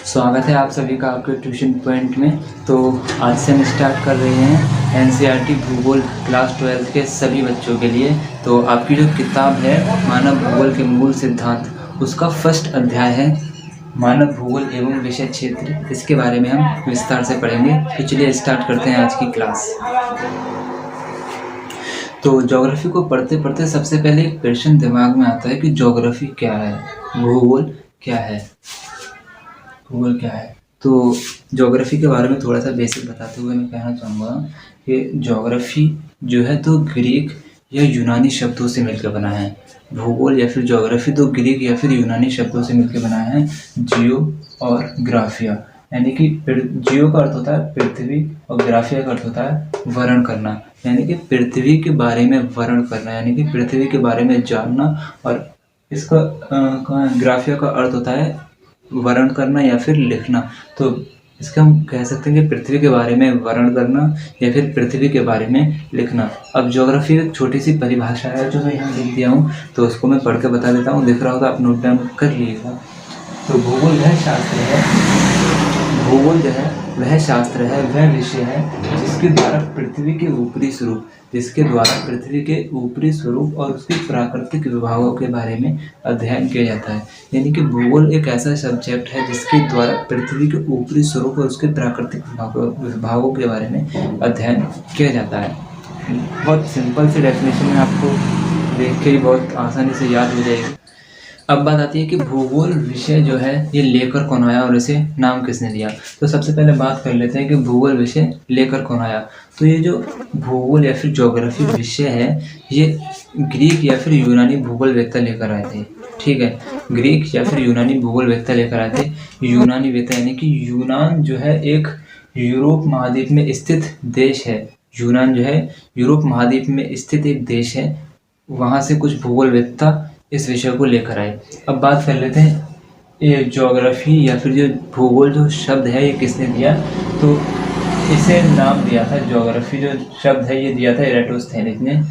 स्वागत है आप सभी का आपके ट्यूशन पॉइंट में। तो आज से हम स्टार्ट कर रहे हैं एनसीईआरटी भूगोल क्लास 12 के सभी बच्चों के लिए। तो आपकी जो किताब है मानव भूगोल के मूल सिद्धांत, उसका फर्स्ट अध्याय है मानव भूगोल एवं विषय क्षेत्र। इसके बारे में हम विस्तार से पढ़ेंगे। तो चलिए स्टार्ट करते हैं आज की क्लास। तो ज्योग्राफी को पढ़ते पढ़ते सबसे पहले एक क्वेश्चन दिमाग में आता है कि ज्योग्राफी क्या है, भूगोल क्या है, भूगोल क्या है। तो ज्योग्राफी के बारे में थोड़ा सा बेसिक बताते हुए मैं कहना चाहूँगा कि ज्योग्राफी जो है तो ग्रीक या यूनानी शब्दों से मिलकर बना है। भूगोल या फिर ज्योग्राफी तो ग्रीक या फिर यूनानी शब्दों से मिलकर बना है, जियो और ग्राफिया। यानी कि जियो का अर्थ होता है पृथ्वी और ग्राफिया का अर्थ होता है वर्णन करना, यानी कि पृथ्वी के बारे में वर्णन करना, यानी कि पृथ्वी के बारे में जानना। और इसका ग्राफिया का अर्थ होता है वर्णन करना या फिर लिखना। तो इसका हम कह सकते हैं कि पृथ्वी के बारे में वर्णन करना या फिर पृथ्वी के बारे में लिखना। अब ज्योग्राफी एक छोटी सी परिभाषा है जो मैं यहाँ लिख दिया हूँ, तो उसको मैं पढ़ के बता देता हूँ। दिख रहा हो तो आप नोट डाउन कर लीजिएगा। तो भूगोल वह शास्त्र है, भूगोल जो है वह शास्त्र है, वह विषय है जिसके द्वारा पृथ्वी के ऊपरी स्वरूप, जिसके द्वारा पृथ्वी के ऊपरी स्वरूप और उसके प्राकृतिक विभागों के बारे में अध्ययन किया जाता है। यानी कि भूगोल एक ऐसा सब्जेक्ट है जिसके द्वारा पृथ्वी के ऊपरी स्वरूप और उसके प्राकृतिक विभागों के बारे में अध्ययन किया जाता है। बहुत सिंपल सी डेफिनेशन में आपको देख के ही बहुत आसानी से याद हो जाएगी। अब बात आती है कि भूगोल विषय जो है ये लेकर कौन आया और इसे नाम किसने दिया। तो सबसे पहले बात कर लेते हैं कि भूगोल विषय लेकर कौन आया। तो ये जो भूगोल या फिर ज्योग्राफी विषय है ये ग्रीक या फिर यूनानी भूगोलवेत्ता लेकर आए थे। ठीक है, ग्रीक या फिर यूनानी भूगोलवेत्ता लेकर आए थे। यूनानी वेत्ता यानी कि यूनान जो है एक यूरोप महाद्वीप में स्थित देश है। यूनान जो है यूरोप महाद्वीप में स्थित एक देश है। वहाँ से कुछ भूगोलवेत्ता इस विषय को लेकर आए। अब बात कर लेते हैं ये ज्योग्राफी या फिर जो भूगोल जो शब्द है ये किसने दिया। तो इसे नाम दिया था, ज्योग्राफी जो शब्द है ये दिया था एराटोस्थेनिस ने,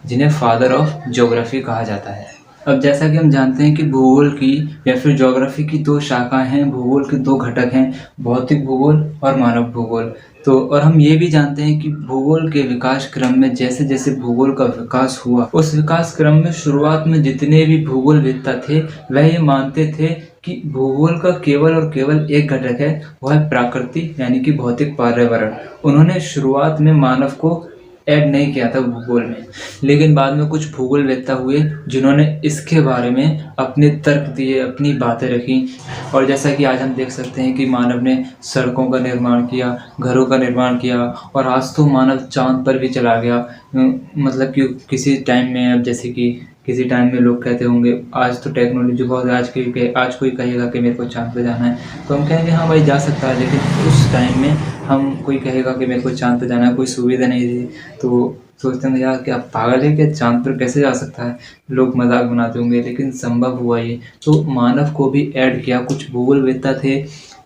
जिन्हें फादर ऑफ ज्योग्राफी कहा जाता है। अब जैसा कि हम जानते हैं कि भूगोल की या फिर ज्योग्राफी की दो शाखाएं हैं, भूगोल के दो घटक हैं, भौतिक भूगोल और मानव भूगोल। तो और हम ये भी जानते हैं कि भूगोल के विकास क्रम में जैसे जैसे भूगोल का विकास हुआ, उस विकास क्रम में शुरुआत में जितने भी भूगोलवेत्ता थे वह ये मानते थे कि भूगोल का केवल और केवल एक घटक है, वह है प्रकृति यानी कि भौतिक पर्यावरण। उन्होंने शुरुआत में मानव को ऐड नहीं किया था भूगोल में, लेकिन बाद में कुछ भूगोलवेत्ता हुए जिन्होंने इसके बारे में अपने तर्क दिए, अपनी बातें रखी। और जैसा कि आज हम देख सकते हैं कि मानव ने सड़कों का निर्माण किया, घरों का निर्माण किया, और आज तो मानव चांद पर भी चला गया। मतलब कि किसी टाइम में, अब जैसे कि किसी टाइम में लोग कहते होंगे आज तो टेक्नोलॉजी बहुत, आज कोई कहेगा कि मेरे को चांद पे जाना है तो हम कहेंगे हाँ भाई जा सकता है, लेकिन उस टाइम में हम कोई कहेगा कि मेरे को चांद पे जाना है, कोई सुविधा नहीं थी, तो सोचते हैं यार क्या पागल है, क्या चांद पर कैसे जा सकता है, लोग मजाक बनाते होंगे, लेकिन संभव हुआ ये। तो मानव को भी ऐड किया, कुछ भूगोलवेत्ता थे,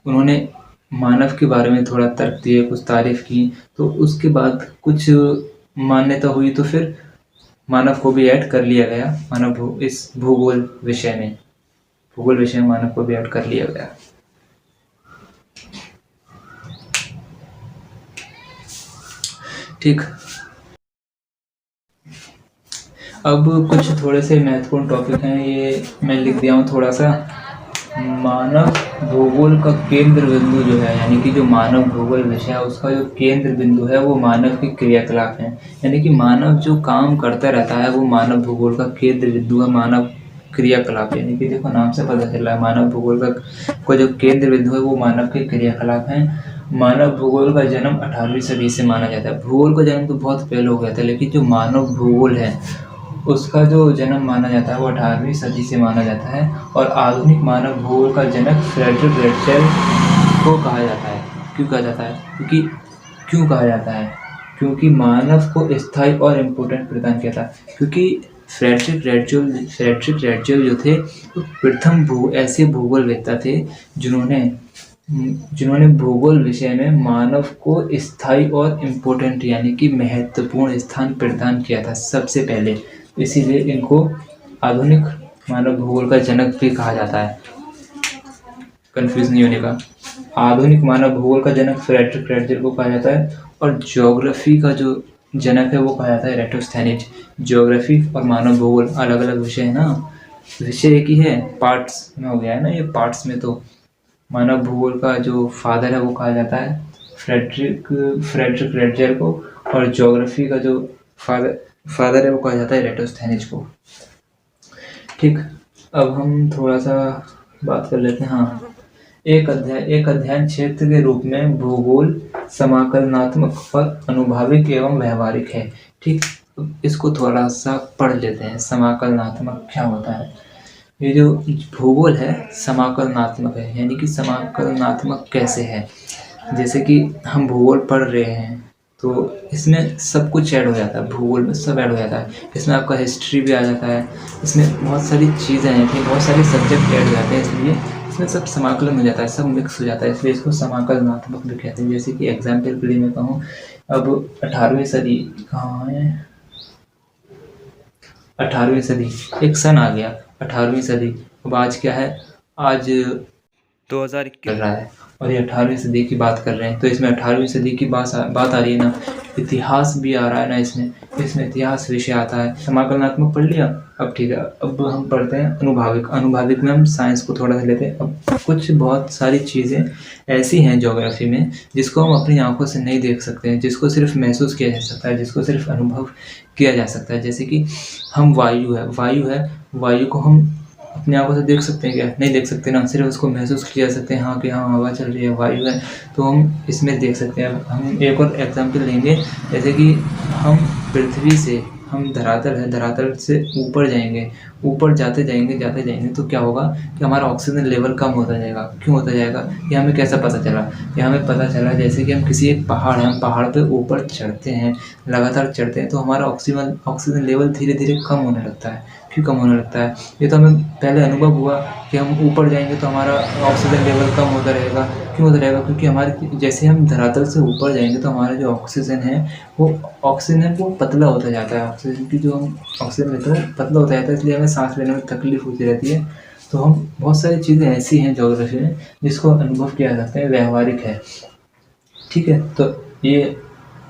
उन्होंने मानव के बारे में थोड़ा तर्क दिए, कुछ तारीफ की, तो उसके बाद कुछ मान्यता हुई, तो फिर मानव को भी ऐड कर लिया गया। इस भूगोल विषय में, भूगोल विषय में मानव को भी ऐड कर लिया गया। ठीक, अब कुछ थोड़े से महत्वपूर्ण टॉपिक हैं, ये मैं लिख दिया हूँ थोड़ा सा। मानव भूगोल का केंद्र बिंदु जो है, यानी कि जो मानव भूगोल विषय है उसका जो केंद्र बिंदु है वो मानव की क्रियाकलाप है। यानी कि मानव जो काम करता रहता है वो मानव भूगोल का केंद्र बिंदु है, मानव क्रियाकलाप। यानी कि देखो नाम से पता चल रहा है मानव भूगोल का जो केंद्र बिंदु है वो मानव के क्रियाकलाप है। मानव भूगोल का जन्म 18वीं सदी से माना जाता है। भूगोल का जन्म तो बहुत पहले हो गया था, लेकिन जो मानव भूगोल है उसका जो जन्म माना जाता है वो 18वीं सदी से माना जाता है। और आधुनिक मानव भूगोल का जनक फ्रेडरिक रेटशेल को कहा जाता है। क्यों कहा जाता है? क्यों कहा जाता है? क्योंकि मानव को स्थायी और इम्पोर्टेंट प्रदान किया था। क्योंकि फ्रेडरिक रेटशेल जो थे वो प्रथम ऐसे भूगोलवेत्ता थे जिन्होंने भूगोल विषय में मानव को स्थायी और इम्पोर्टेंट यानी कि महत्वपूर्ण स्थान प्रदान किया था सबसे पहले। इसीलिए इनको आधुनिक मानव भूगोल का जनक भी कहा जाता है। कंफ्यूज नहीं होने का। आधुनिक मानव भूगोल का जनक फ्रेडरिक रेटजर को कहा जाता है, और ज्योग्राफी का जो जनक है वो कहा जाता है एराटोस्थेनिज। ज्योग्राफी और मानव भूगोल अलग अलग विषय है ना, विषय एक ही है, पार्ट्स में हो गया है ना ये, पार्ट्स में। तो मानव भूगोल का जो फादर है वो कहा जाता है फ्रेडरिक फ्रेडरिक रेटजर को, और ज्योग्राफी का जो फादर है वो कहा जाता है एराटोस्थेनिज को। ठीक, अब हम थोड़ा सा बात कर लेते हैं। हाँ, एक अध्ययन क्षेत्र के रूप में भूगोल समाकलनात्मक और अनुभाविक एवं व्यवहारिक है। ठीक, इसको थोड़ा सा पढ़ लेते हैं, समाकलनात्मक क्या होता है। ये जो भूगोल है समाकलनात्मक है, यानी कि समाकलनात्मक कैसे है, जैसे कि हम भूगोल पढ़ रहे हैं तो इसमें सब कुछ ऐड हो जाता है, भूगोल में सब ऐड हो जाता है। इसमें आपका हिस्ट्री भी आ जाता है, इसमें बहुत सारी चीज़ें हैं, फिर बहुत सारे सब्जेक्ट ऐड हो जाते हैं, इसलिए इसमें सब समाकलन हो जाता है, सब मिक्स हो जाता है, इसलिए इसको समाकलनात्मक भी कहते हैं। जैसे कि एग्जाम्पल के लिए मैं कहूँ, अब 18वीं सदी कहाँ है, 18वीं सदी, एक सन आ गया 18वीं सदी। अब आज क्या है, आज 2021 चल रहा है, और ये 18वीं सदी की बात कर रहे हैं, तो इसमें 18वीं सदी की बात आ रही है ना, इतिहास भी आ रहा है ना, इसमें इतिहास विषय आता है। समाकलनात्मक पढ़ लिया, अब ठीक है, अब हम पढ़ते हैं अनुभाविक। अनुभाविक में हम साइंस को थोड़ा सा लेते हैं। अब कुछ बहुत सारी चीज़ें ऐसी हैं ज्योग्राफी में जिसको हम अपनी आंखों से नहीं देख सकते हैं, जिसको सिर्फ महसूस किया जा सकता है, जिसको सिर्फ अनुभव किया जा सकता है। जैसे कि हम वायु को हम अपनी आंखों से देख सकते हैं क्या? नहीं देख सकते ना, सिर्फ उसको महसूस किया जा सकते हैं, हाँ कि हाँ हवा चल रही है, वायु है, तो हम इसमें देख सकते हैं। हम एक और एग्जाम्पल लेंगे, जैसे कि हम पृथ्वी से, हम धरातल से ऊपर जाएंगे, ऊपर जाते जाएंगे तो क्या होगा कि हमारा ऑक्सीजन लेवल कम होता जाएगा। क्यों होता जाएगा, ये हमें कैसा पता चला? ये हमें पता चला जैसे कि हम किसी एक पहाड़ है, हम पहाड़ पे ऊपर चढ़ते हैं, लगातार चढ़ते हैं, तो हमारा ऑक्सीजन लेवल धीरे धीरे कम होने लगता है। क्यों कम होने लगता है? ये तो हमें पहले अनुभव हुआ कि हम ऊपर जाएंगे तो हमारा ऑक्सीजन लेवल कम होता रहेगा। क्यों होता रहेगा? क्योंकि हमारे जैसे हम धरातल से ऊपर जाएंगे तो हमारा जो ऑक्सीजन है वो पतला होता जाता है। ऑक्सीजन की जो हम ऑक्सीजन लेते हैं वो पतला होता जाता है, इसलिए हमें सांस लेने में तकलीफ होती रहती है। तो हम बहुत सारी चीज़ें ऐसी हैं ज्योग्राफी में जिसको अनुभव किया जा सकता है, व्यवहारिक है। ठीक है, तो ये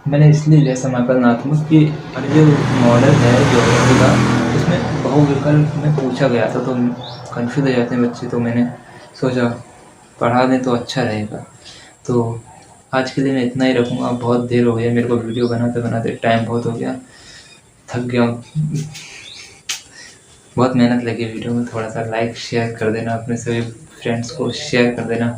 मैंने इसलिए लिया समाकलनात्मक कि जो मॉडल है ज्योग्राफी का, उसमें बहुविकल्प में पूछा गया था, तो कंफ्यूज हो जाते हैं बच्चे, तो मैंने सोचा पढ़ा दें तो अच्छा रहेगा। तो आज के लिए मैं इतना ही रखूँगा, बहुत देर हो गया मेरे को वीडियो बनाते बनाते, टाइम बहुत हो गया, थक गया हूँ। बहुत मेहनत लगी वीडियो में। थोड़ा सा लाइक शेयर कर देना, अपने सभी फ्रेंड्स को शेयर कर देना।